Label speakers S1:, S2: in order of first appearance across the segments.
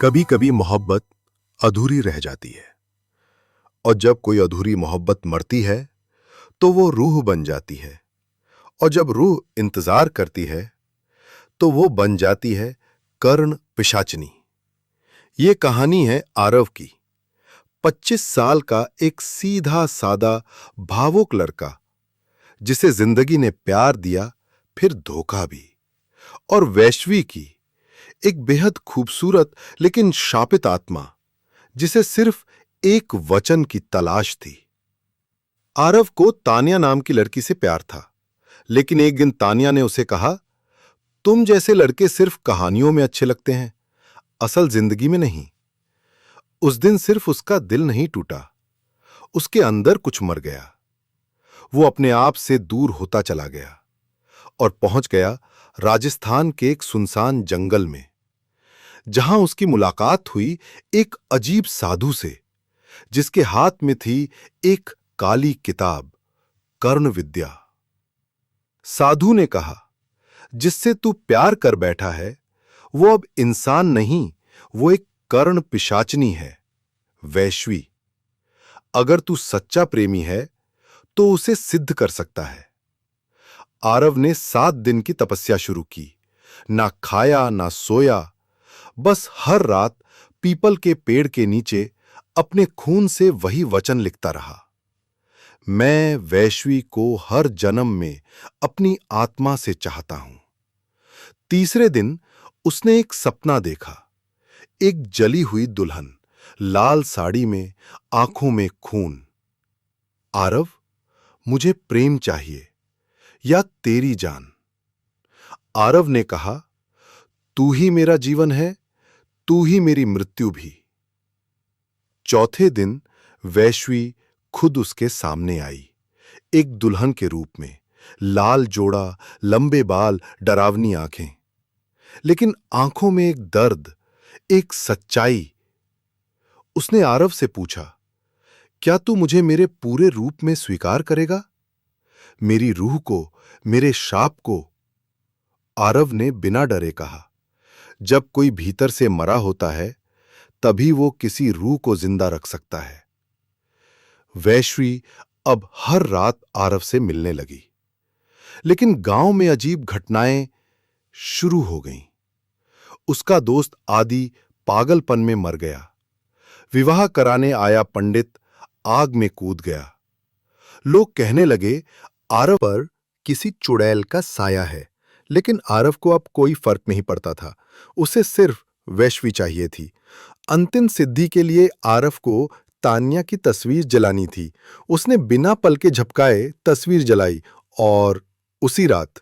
S1: कभी कभी मोहब्बत अधूरी रह जाती है और जब कोई अधूरी मोहब्बत मरती है तो वो रूह बन जाती है और जब रूह इंतजार करती है तो वो बन जाती है कर्ण पिशाचनी। ये कहानी है आरव की। 25 साल का एक सीधा सादा भावुक लड़का जिसे जिंदगी ने प्यार दिया, फिर धोखा भी, और वैश्वी की एक बेहद खूबसूरत लेकिन शापित आत्मा जिसे सिर्फ एक वचन की तलाश थी। आरव को तानिया नाम की लड़की से प्यार था, लेकिन एक दिन तानिया ने उसे कहा, तुम जैसे लड़के सिर्फ कहानियों में अच्छे लगते हैं, असल जिंदगी में नहीं। उस दिन सिर्फ उसका दिल नहीं टूटा, उसके अंदर कुछ मर गया। वो अपने आप से दूर होता चला गया और पहुंच गया राजस्थान के एक सुनसान जंगल में, जहां उसकी मुलाकात हुई एक अजीब साधु से जिसके हाथ में थी एक काली किताब, कर्ण विद्या। साधु ने कहा, जिससे तू प्यार कर बैठा है वो अब इंसान नहीं, वो एक कर्ण पिशाचनी है, वैश्वी। अगर तू सच्चा प्रेमी है तो उसे सिद्ध कर सकता है। आरव ने 7 दिन की तपस्या शुरू की, ना खाया ना सोया, बस हर रात पीपल के पेड़ के नीचे अपने खून से वही वचन लिखता रहा, मैं वैश्वी को हर जन्म में अपनी आत्मा से चाहता हूं। तीसरे दिन उसने एक सपना देखा, एक जली हुई दुल्हन, लाल साड़ी में, आंखों में खून। आरव, मुझे प्रेम चाहिए या तेरी जान। आरव ने कहा, तू ही मेरा जीवन है, तू ही मेरी मृत्यु भी। चौथे दिन वैश्वी खुद उसके सामने आई, एक दुल्हन के रूप में, लाल जोड़ा, लंबे बाल, डरावनी आंखें, लेकिन आंखों में एक दर्द, एक सच्चाई। उसने आरव से पूछा, क्या तू मुझे मेरे पूरे रूप में स्वीकार करेगा, मेरी रूह को, मेरे शाप को? आरव ने बिना डरे कहा, जब कोई भीतर से मरा होता है तभी वो किसी रूह को जिंदा रख सकता है। वैश्वी अब हर रात आरव से मिलने लगी, लेकिन गांव में अजीब घटनाएं शुरू हो गईं। उसका दोस्त आदि पागलपन में मर गया, विवाह कराने आया पंडित आग में कूद गया। लोग कहने लगे आरव पर किसी चुड़ैल का साया है, लेकिन आरव को अब कोई फर्क नहीं पड़ता था, उसे सिर्फ वैश्वी चाहिए थी। अंतिम सिद्धि के लिए आरव को तानिया की तस्वीर जलानी थी। उसने बिना पलके झपकाए तस्वीर जलाई और उसी रात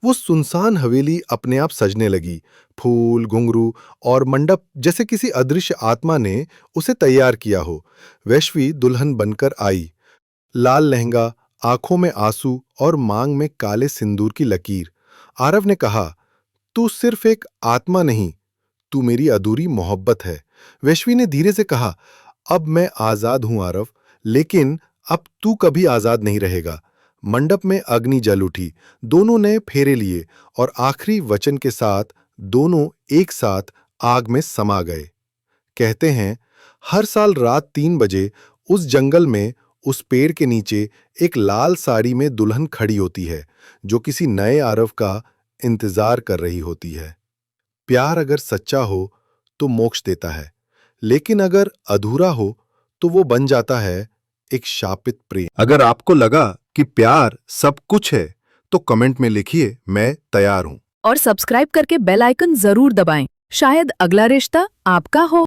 S1: वो सुनसान हवेली अपने आप सजने लगी। फूल, घुंघरू और मंडप जैसे किसी अदृश्य आत्मा ने उसे तैयार किया हो। वैश्वी दुल्हन बनकर आई, लाल लहंगा, आंखों में आंसू और मांग में काले सिंदूर की लकीर। आरव ने कहा, तू सिर्फ एक आत्मा नहीं, तू मेरी अधूरी मोहब्बत है। वैश्वी ने धीरे से कहा, अब मैं आजाद हूं आरव, लेकिन अब तू कभी आजाद नहीं रहेगा। मंडप में अग्नि जल उठी, दोनों ने फेरे लिए और आखिरी वचन के साथ दोनों एक साथ आग में समा गए। कहते हैं, हर साल रात 3 बजे उस जंगल में, उस पेड़ के नीचे एक लाल साड़ी में दुल्हन खड़ी होती है, जो किसी नए आरव का इंतजार कर रही होती है। प्यार अगर सच्चा हो तो मोक्ष देता है, लेकिन अगर अधूरा हो तो वो बन जाता है एक शापित प्रेम। अगर आपको लगा कि प्यार सब कुछ है तो कमेंट में लिखिए, मैं तैयार हूं।
S2: और सब्सक्राइब करके बेल आइकन जरूर दबाएं, शायद अगला रिश्ता आपका हो।